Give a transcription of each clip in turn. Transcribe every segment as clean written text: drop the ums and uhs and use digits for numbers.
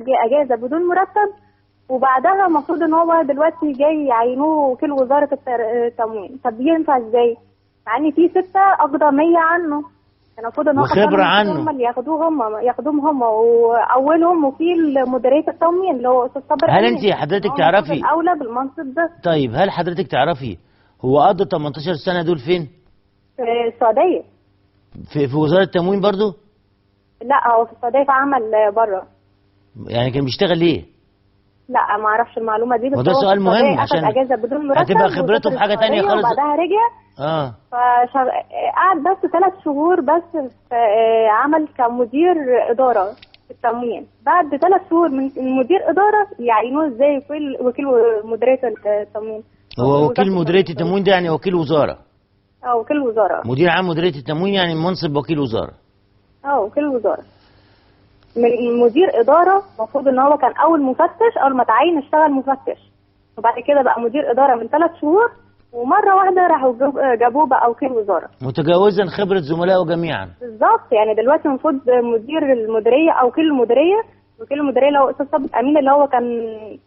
اجازه بدون مرتب، وبعدها المفروض ان هو دلوقتي جاي يعينوه وكيل وزاره التموين. طب ينفع ازاي؟ مع ان في 6 اقدميه عنه، المفروض ان هو وخبره عنه هم اللي ياخدوهم هم، واولهم وكيل مديريه التموين اللي هو استاذ صابر. هل انت حضرتك تعرفي الاولى بالمنصب ده؟ طيب هل حضرتك تعرفي هو قضى 18 سنه دول فين؟ في السعوديه. في وزاره التموين برضو؟ لا، هو في السعوديه في عمل بره. يعني كان بيشتغل ليه؟ لا، ما اعرفش المعلومه دي، بس وده هو سؤال مهم عشان اجازه بدون مرتب، هتبقى خبرته في حاجه ثانيه خالص. وبعدها رجع. قعد بس 3 شهور بس في عمل كمدير اداره في التموين. بعد 3 شهور من مدير اداره يعينوه ازاي وكيل مديريه التموين. هو وكيل مديريه التموين ده يعني وكيل وزاره؟ وكيل وزاره. مدير عام مديريه التموين يعني منصب وكيل وزاره. وكيل وزاره. من مدير اداره، المفروض ان هو كان اول مفتش، اول ما تعين اشتغل مفتش، وبعد كده بقى مدير اداره من 3 شهور، ومره واحده راحوا جابوه بقى وكيل وزاره، متجاوزا خبره زملائه جميعا. بالظبط. يعني دلوقتي المفروض مدير المديريه او وكيل المديريه اللي هو استاذ ثابت امين، اللي هو كان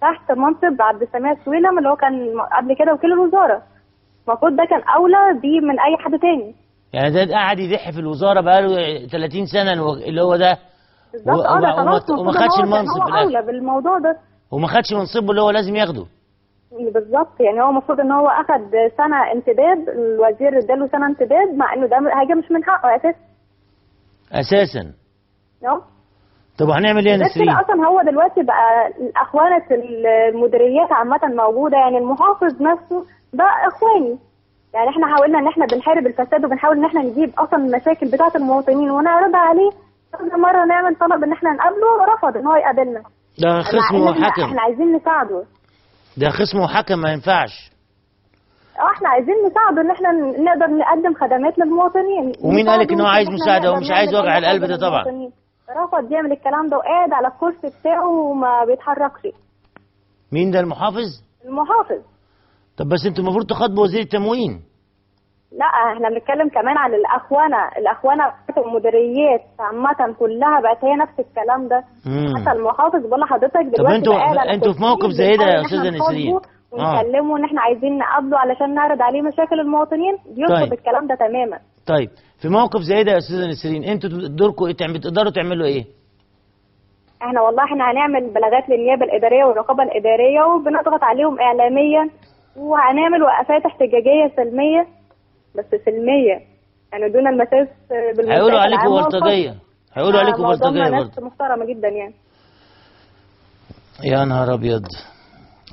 تحت منصب عبد السميع السويلم اللي هو كان قبل كده وكيل الوزاره، المفروض ده كان اولى بيه من اي حد تاني. يعني ده قاعد يدح في الوزاره بقاله 30 سنه اللي هو ده، بالظبط. وما خدش المنصب في الاخر. اولى بالموضوع ده، وما خدش منصبه اللي هو لازم ياخده. بالظبط. يعني هو المفروض ان هو اخد سنه انتداب، الوزير اداله سنه انتداب، مع انه ده حاجه مش من حقه اساسا. طب هنعمل ايه يا نسرين؟ كده اصلا هو دلوقتي بقى اخوانه المديريات عامه موجوده، يعني المحافظ نفسه ده اخواني. يعني احنا حاولنا ان احنا بنحارب الفساد، وبنحاول ان احنا نجيب اصلا المشاكل بتاعه المواطنين ونعرضها عليه. كذا مره نعمل طلب ان احنا نقابله، ورفض ان هو يقابلنا. ده خصم وحكم. احنا عايزين نساعده. ده خصم وحكم ما ينفعش. احنا عايزين نساعده ان احنا نقدر نقدم خدمات للمواطنين. ومين قالك ان هو عايز مساعده؟ هو مش عايز وجع القلب ده طبعا. رفض يعمل الكلام ده، وقاعد على الكرسي بتاعه وما بيتحركش. مين ده؟ المحافظ؟ المحافظ. طب بس انتوا المفروض تخاطبوا وزير التموين. لا، احنا بنتكلم كمان عن الاخوانه بتاعت المديريات عامه كلها، بقت هي نفس الكلام ده. حتى المحافظ بقول لحضرتك دلوقتي. طب انتوا في موقف زي ده يا استاذه نسرين، ونكلمه ان احنا عايزين نقابله علشان نعرض عليه مشاكل المواطنين، بيرفض الكلام ده تماما. طيب في موقف زي ده يا استاذه نسرين، انتوا دوركم ايه؟ تقدروا تعملوا ايه؟ احنا والله هنعمل بلاغات للنيابه الاداريه والرقابه الاداريه، وبنضغط عليهم اعلاميا، وهنعمل وقفات احتجاجيه سلميه، بس سلميه يعني دون المساس بالمنطقه. هيقولوا عليكم بلطجيه. هيقولوا عليكم بلطجيه برضه. ناس محترمه جدا يعني. يا نهار ابيض.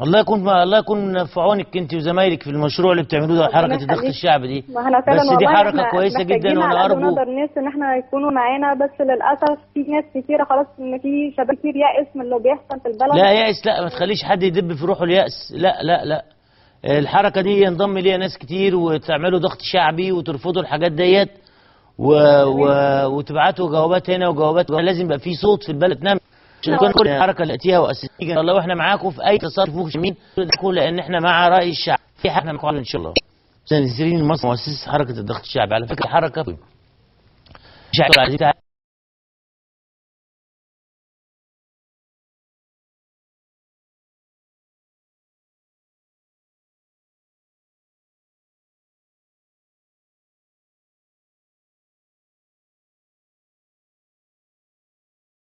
الله يكون في عونك انت وزمايلك في المشروع اللي بتعملوه ده، حركه الضغط الشعبي دي. بس دي حركه كويسه جدا، وانا ارجو نقدر الناس ان احنا يكونوا معانا، بس للاسف في ناس كتيره خلاص، ان في شباب كتير يأس من اللي بيحصل في البلد. لا يأس، لا ما تخليش حد يدب في روحه اليأس، لا لا لا. الحركه دي ينضم ليها ناس كتير، وتعملوا ضغط شعبي وترفضوا الحاجات ديت وتبعتوا جوابات هنا وجوابات. لازم يبقى في صوت في البلد تنام. كل الحركه اللي اتيها واساسيه الله، واحنا معاكم في اي تصرف ممكن لان احنا مع راي الشعب. في حاجه معاكم ان شاء الله. نسرين مصر مؤسسه حركه الضغط الشعبي على فكره حركه